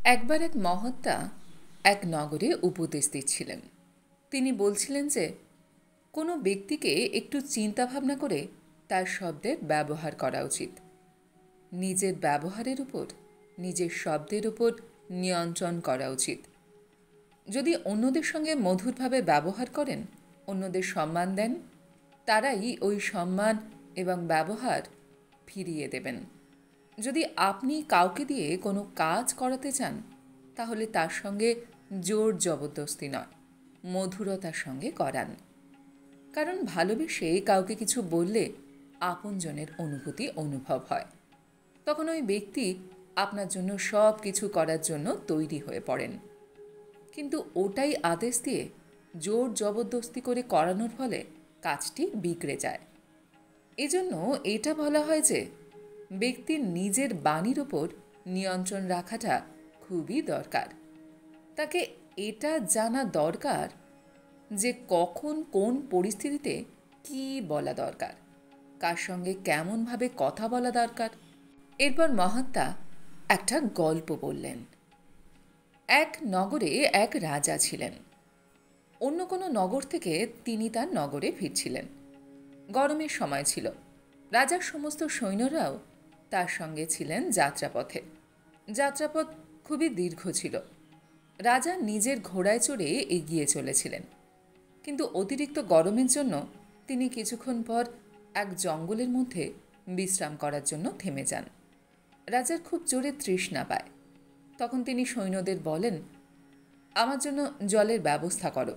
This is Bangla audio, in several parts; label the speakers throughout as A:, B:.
A: একবার এক মহাত্মা এক নগরে উপদেশ দিচ্ছিলেন। তিনি বলছিলেন যে কোনো ব্যক্তিকে একটু চিন্তা ভাবনা করে তার শব্দের ব্যবহার করা উচিত। নিজের ব্যবহারের উপর, নিজের শব্দের উপর নিয়ন্ত্রণ করা উচিত। যদি অন্যদের সঙ্গে মধুরভাবে ব্যবহার করেন, অন্যদের সম্মান দেন, তারাই ওই সম্মান এবং ব্যবহার ফিরিয়ে দেবেন। যদি আপনি কাউকে দিয়ে কোনো কাজ করাতে চান, তাহলে তার সঙ্গে জোর জবরদস্তি নয়, মধুরতার সঙ্গে করান। কারণ ভালোবেসে কাউকে কিছু বললে আপনজনের অনুভূতি অনুভব হয়। তখন ওই ব্যক্তি আপনার জন্য সব কিছু করার জন্য তৈরি হয়ে পড়েন। কিন্তু ওটাই আদেশ দিয়ে জোর জবরদস্তি করে করানোর ফলে কাজটি বিগড়ে যায়। এজন্য এটা বলা হয় যে ব্যক্তির নিজের বাণীর ওপর নিয়ন্ত্রণ রাখাটা খুবই দরকার। তাকে এটা জানা দরকার যে কখন কোন পরিস্থিতিতে কী বলা দরকার, কার সঙ্গে কেমনভাবে কথা বলা দরকার। এরপর মহাত্মা একটা গল্প বললেন। এক নগরে এক রাজা ছিলেন। অন্য কোনো নগর থেকে তিনি তার নগরে ফিরছিলেন। গরমের সময় ছিল। রাজার সমস্ত সৈন্যরাও তার সঙ্গে ছিলেন যাত্রাপথে। যাত্রাপথ খুবই দীর্ঘ ছিল। রাজা নিজের ঘোড়ায় চড়ে এগিয়ে চলেছিলেন, কিন্তু অতিরিক্ত গরমের জন্য তিনি কিছুক্ষণ পর এক জঙ্গলের মধ্যে বিশ্রাম করার জন্য থেমে যান। রাজার খুব জোরে তৃষ্ণা পায়। তখন তিনি সৈন্যদের বলেন, আমার জন্য জলের ব্যবস্থা করো।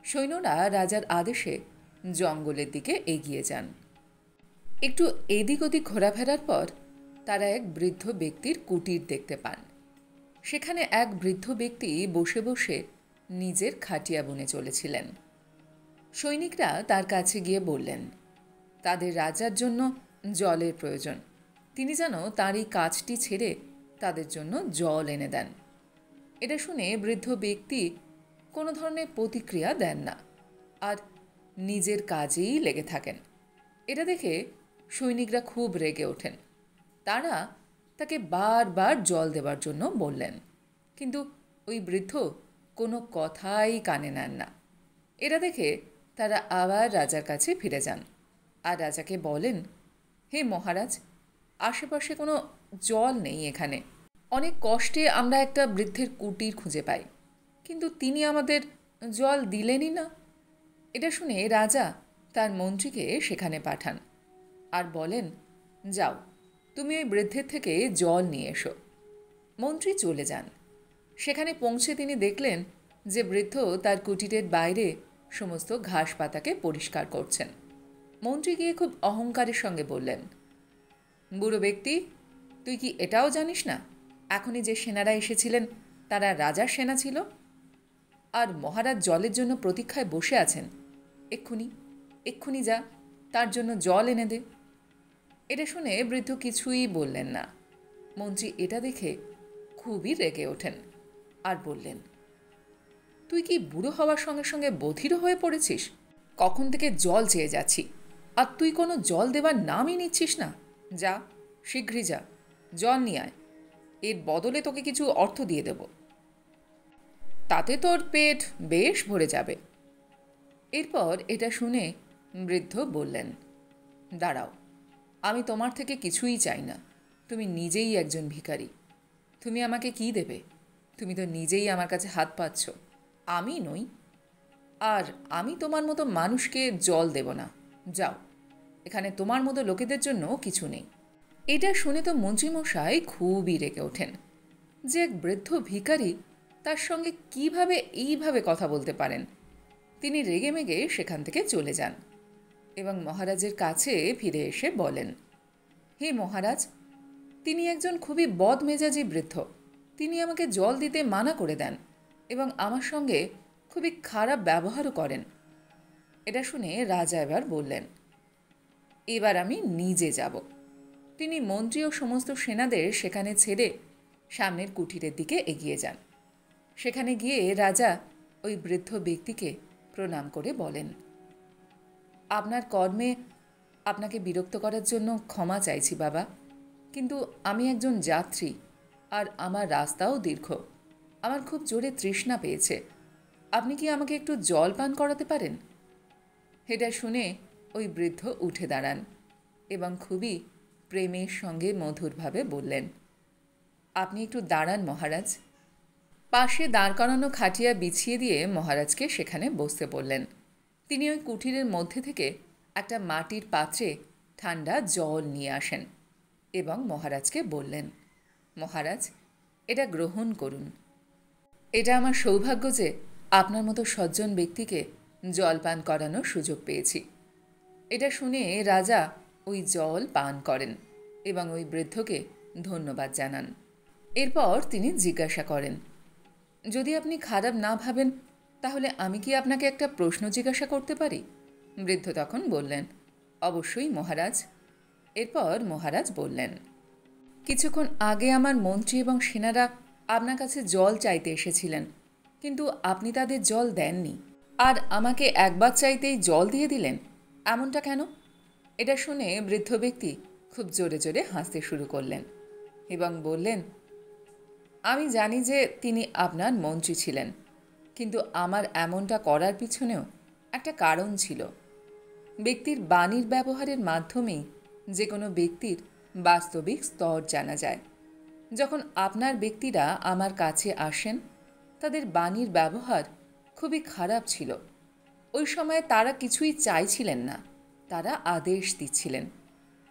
A: সৈন্যরা রাজার আদেশে জঙ্গলের দিকে এগিয়ে যান। একটু এদিক ওদিক ঘোরাফেরার পর তারা এক বৃদ্ধ ব্যক্তির কুটির দেখতে পান। সেখানে এক বৃদ্ধ ব্যক্তি বসে বসে নিজের খাটিয়া বুনে চলেছিলেন। সৈনিকরা তার কাছে গিয়ে বললেন, তাদের রাজার জন্য জলের প্রয়োজন। তিনি যেন তার এই কাজটি ছেড়ে তাদের জন্য জল এনে দেন। এটা শুনে বৃদ্ধ ব্যক্তি কোনো ধরনের প্রতিক্রিয়া দেন না, আর নিজের কাজেই লেগে থাকেন। এটা দেখে সৈনিকরা খুব রেগে ওঠেন। তারা তাকে বারবার জল দেওয়ার জন্য বললেন, কিন্তু ওই বৃদ্ধ কোনো কথাই কানে নেন না। এটা দেখে তারা আবার রাজার কাছে ফিরে যান আর রাজাকে বলেন, হে মহারাজ, আশেপাশে কোনো জল নেই এখানে। অনেক কষ্টে আমরা একটা বৃদ্ধের কুটির খুঁজে পাই, কিন্তু তিনি আমাদের জল দিলেনই না। এটা শুনে রাজা তার মন্ত্রীকে সেখানে পাঠান আর বলেন, যাও, তুমি ওই বৃদ্ধের থেকে জল নিয়ে এসো। মন্ত্রী চলে যান। সেখানে পৌঁছে তিনি দেখলেন যে বৃদ্ধ তার কুটিরের বাইরে সমস্ত ঘাস পাতাকে পরিষ্কার করছেন। মন্ত্রী গিয়ে খুব অহংকারের সঙ্গে বললেন, বুড়ো ব্যক্তি, তুই কি এটাও জানিস না এখনই যে সেনারা এসেছিলেন তারা রাজার সেনা ছিল, আর মহারাজ জলের জন্য প্রতীক্ষায় বসে আছেন। এক্ষুনি এক্ষুনি যা, তার জন্য জল এনে দে। এটা শুনে বৃদ্ধ কিছুই বললেন না। মন্ত্রী এটা দেখে খুবই রেগে ওঠেন আর বললেন, তুই কি বুড়ো হওয়ার সঙ্গে সঙ্গে বধির হয়ে পড়েছিস? কখন থেকে জল চেয়ে যাচ্ছি, আর তুই কোনো জল দেবার নামই নিচ্ছিস না। যা, শীঘ্রই যা, জল নিয়ে আয়। এর বদলে তোকে কিছু অর্থ দিয়ে দেব, তাতে তোর পেট বেশ ভরে যাবে। এরপর এটা শুনে বৃদ্ধ বললেন, দাঁড়াও, আমি তোমার থেকে কিছুই চাই না। তুমি নিজেই একজন ভিখারি। তুমি আমাকে কি দেবে? তুমি তো নিজেই আমার কাছে হাত পাচ্ছ, আমি নই। আর আমি তোমার মতো মানুষকে জল দেব না। যাও, এখানে তোমার মতো লোকেদের জন্য কিছু নেই। এটা শুনে তো মন্ত্রীমশাই খুবই রেগে ওঠেন যে এক বৃদ্ধ ভিখারি তার সঙ্গে কিভাবে এইভাবে কথা বলতে পারেন। তিনি রেগেমেগে সেখান থেকে চলে যান এবং মহারাজের কাছে ফিরে এসে বলেন, হে মহারাজ, তিনি একজন খুবই বদমেজাজি বৃদ্ধ। তিনি আমাকে জল দিতে মানা করে দেন এবং আমার সঙ্গে খুবই খারাপ ব্যবহারও করেন। এটা শুনে রাজা এবার বললেন, এবার আমি নিজে যাব। তিনি মন্ত্রী ও সমস্ত সেনাদের সেখানে ছেড়ে সামনের কুটিরের দিকে এগিয়ে যান। সেখানে গিয়ে রাজা ওই বৃদ্ধ ব্যক্তিকে প্রণাম করে বলেন, আপনার কর্মে আপনাকে বিরক্ত করার জন্য ক্ষমা চাইছি বাবা, কিন্তু আমি একজন যাত্রী। আর আমার রাস্তাও দীর্ঘ। আমার খুব জোরে তৃষ্ণা পেয়েছে। আপনি কি আমাকে একটু জল পান করাতে পারেন? এটা শুনে ওই বৃদ্ধ উঠে দাঁড়ান এবং খুবই প্রেমের সঙ্গে মধুরভাবে বললেন, আপনি একটু দাঁড়ান মহারাজ। পাশে দাঁড় করানো খাটিয়া বিছিয়ে দিয়ে মহারাজকে সেখানে বসতে বললেন। তিনি ওই কুঠিরের মধ্যে থেকে একটা মাটির পাত্রে ঠান্ডা জল নিয়ে আসেন এবং মহারাজকে বললেন, মহারাজ, এটা গ্রহণ করুন। এটা আমার সৌভাগ্য যে আপনার মতো সজ্জন ব্যক্তিকে জল পান করানোর সুযোগ পেয়েছি। এটা শুনে রাজা ওই জল পান করেন এবং ওই বৃদ্ধকে ধন্যবাদ জানান। এরপর তিনি জিজ্ঞাসা করেন, যদি আপনি খারাপ না ভাবেন তাহলে আমি কি আপনাকে একটা প্রশ্ন জিজ্ঞাসা করতে পারি? বৃদ্ধ তখন বললেন, অবশ্যই মহারাজ। এরপর মহারাজ বললেন, কিছুক্ষণ আগে আমার মন্ত্রী এবং সেনারা আপনার কাছে জল চাইতে এসেছিলেন, কিন্তু আপনি তাদের জল দেননি, আর আমাকে একবার চাইতেই জল দিয়ে দিলেন। এমনটা কেন? এটা শুনে বৃদ্ধ ব্যক্তি খুব জোরে জোরে হাসতে শুরু করলেন এবং বললেন, আমি জানি যে তিনি আপনার মন্ত্রী ছিলেন, কিন্তু আমার এমনটা করার পিছনেও একটা কারণ ছিল। ব্যক্তির বাণীর ব্যবহারের মাধ্যমেই যে কোনো ব্যক্তির বাস্তবিক স্তর জানা যায়। যখন আপনার ব্যক্তিরা আমার কাছে আসেন, তাদের বাণীর ব্যবহার খুবই খারাপ ছিল। ওই সময় তারা কিছুই চাইছিলেন না, তারা আদেশ দিচ্ছিলেন।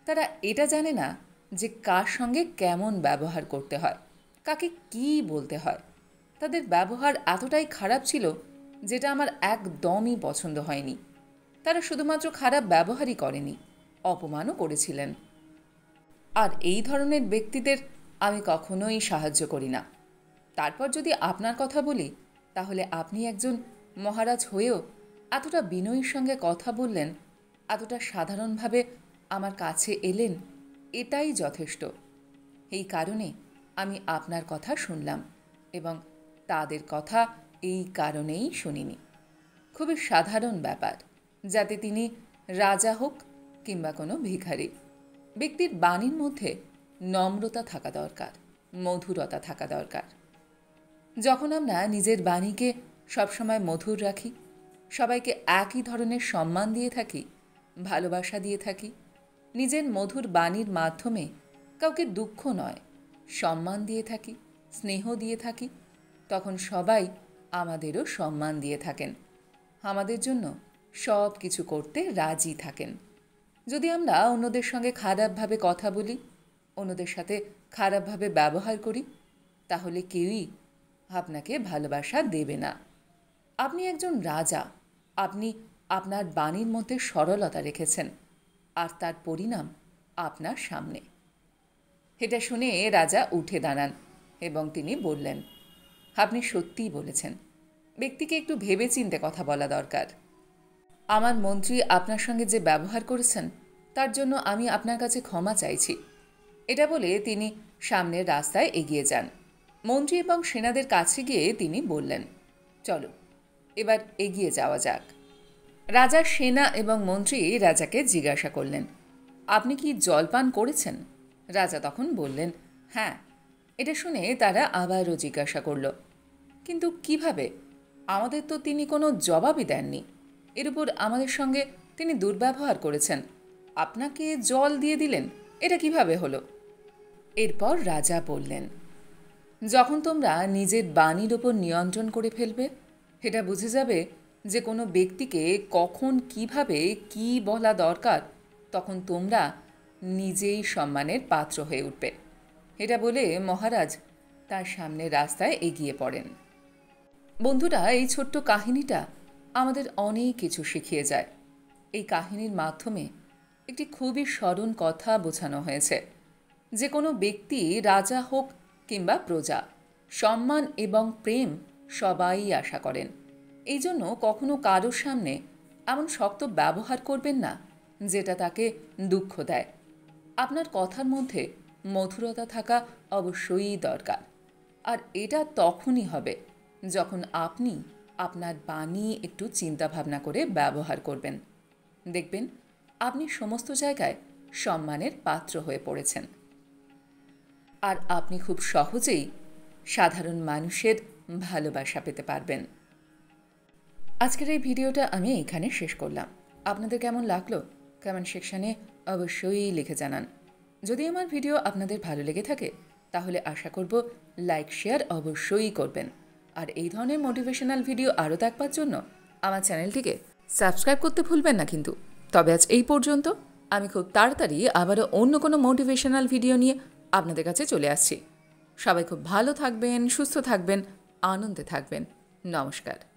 A: তারা এটা জানে না যে কার সঙ্গে কেমন ব্যবহার করতে হয়, কাকে কী বলতে হয়। তাদের ব্যবহার এতটাই খারাপ ছিল যেটা আমার একদমই পছন্দ হয়নি। তারা শুধুমাত্র খারাপ ব্যবহারই করেনি, অপমানও করেছিলেন। আর এই ধরনের ব্যক্তিদের আমি কখনোই সাহায্য করি না। তারপর যদি আপনার কথা বলি, তাহলে আপনি একজন মহারাজ হয়েও এতটা বিনয়ের সঙ্গে কথা বললেন, এতটা সাধারণভাবে আমার কাছে এলেন, এটাই যথেষ্ট। এই কারণে আমি আপনার কথা শুনলাম এবং তাদের কথা এই কারণেই শুনিনি। খুবই সাধারণ ব্যাপার, যাতে তিনি রাজা হোক কিংবা কোনো ভিখারি। ব্যক্তির বাণীর মধ্যে নম্রতা থাকা দরকার, মধুরতা থাকা দরকার। যখন আমরা নিজের বাণীকে সবসময় মধুর রাখি, সবাইকে একই ধরনের সম্মান দিয়ে থাকি, ভালোবাসা দিয়ে থাকি, নিজের মধুর বাণীর মাধ্যমে কাউকে দুঃখ নয় সম্মান দিয়ে থাকি, স্নেহ দিয়ে থাকি, তখন সবাই আমাদেরও সম্মান দিয়ে থাকেন, আমাদের জন্য সব কিছু করতে রাজি থাকেন। যদি আমরা অন্যদের সঙ্গে খারাপভাবে কথা বলি, অন্যদের সাথে খারাপভাবে ব্যবহার করি, তাহলে কেউই আপনাকে ভালোবাসা দেবে না। আপনি একজন রাজা, আপনি আপনার বাণীর মধ্যে সরলতা রেখেছেন, আর তার পরিণাম আপনার সামনে। এটা শুনে রাজা উঠে দাঁড়ান এবং তিনি বললেন, আপনি সত্যিই বলেছেন, ব্যক্তিকে একটু ভেবেচিন্তে কথা বলা দরকার। আমার মন্ত্রী আপনার সঙ্গে যে ব্যবহার করেছেন, তার জন্য আমি আপনার কাছে ক্ষমা চাইছি। এটা বলে তিনি সামনের রাস্তায় এগিয়ে যান। মন্ত্রী এবং সেনাদের কাছে গিয়ে তিনি বললেন, চলো এবার এগিয়ে যাওয়া যাক। রাজার সেনা এবং মন্ত্রী রাজাকে জিজ্ঞাসা করলেন, আপনি কি জলপান করেছেন? রাজা তখন বললেন, হ্যাঁ। এটা শুনে তারা আবারও জিজ্ঞাসা করল, কিন্তু কিভাবে? আমাদের তো তিনি কোনো জবাবই দেননি। এর উপর আমাদের সঙ্গে তিনি দুর্ব্যবহার করেছেন, আপনাকে জল দিয়ে দিলেন, এটা কিভাবে হলো? এরপর রাজা বললেন, যখন তোমরা নিজের বাণীর ওপর নিয়ন্ত্রণ করে ফেলবে, এটা বুঝে যাবে যে কোনো ব্যক্তিকে কখন কিভাবে কি বলা দরকার, তখন তোমরা নিজেই সম্মানের পাত্র হয়ে উঠবে। এটা বলে মহারাজ তার সামনে রাস্তায় এগিয়ে পড়েন। বন্ধুরা, এই ছোট্ট কাহিনীটা আমাদের অনেক কিছু শিখিয়ে যায়। এই কাহিনীর মাধ্যমে একটি খুবই স্মরণ কথা বোঝানো হয়েছে। যে কোনো ব্যক্তি, রাজা হোক কিংবা প্রজা, সম্মান এবং প্রেম সবাই আশা করেন। এই জন্য কখনো কারোর সামনে এমন শক্ত ব্যবহার করবেন না যেটা তাকে দুঃখ দেয়। আপনার কথার মধ্যে মধুরতা থাকা অবশ্যই দরকার, আর এটা তখনই হবে যখন আপনি আপনার বাণী একটু চিন্তাভাবনা করে ব্যবহার করবেন। দেখবেন আপনি সমস্ত জায়গায় সম্মানের পাত্র হয়ে পড়েছেন। আর আপনি খুব সহজেই সাধারণ মানুষের ভালোবাসা পেতে পারবেন। আজকের এই ভিডিওটা আমি এখানে শেষ করলাম। আপনাদের কেমন লাগলো কমেন্ট সেকশানে অবশ্যই লিখে জানান। যদি আমার ভিডিও আপনাদের ভালো লেগে থাকে তাহলে আশা করব লাইক শেয়ার অবশ্যই করবেন। আর এই ধরনের মোটিভেশনাল ভিডিও আরও দেখবার জন্য আমার চ্যানেলটিকে সাবস্ক্রাইব করতে ভুলবেন না কিন্তু। তবে আজ এই পর্যন্ত। আমি খুব তাড়াতাড়ি আবারও অন্য কোনো মোটিভেশনাল ভিডিও নিয়ে আপনাদের কাছে চলে আসছি। সবাই খুব ভালো থাকবেন, সুস্থ থাকবেন, আনন্দে থাকবেন। নমস্কার।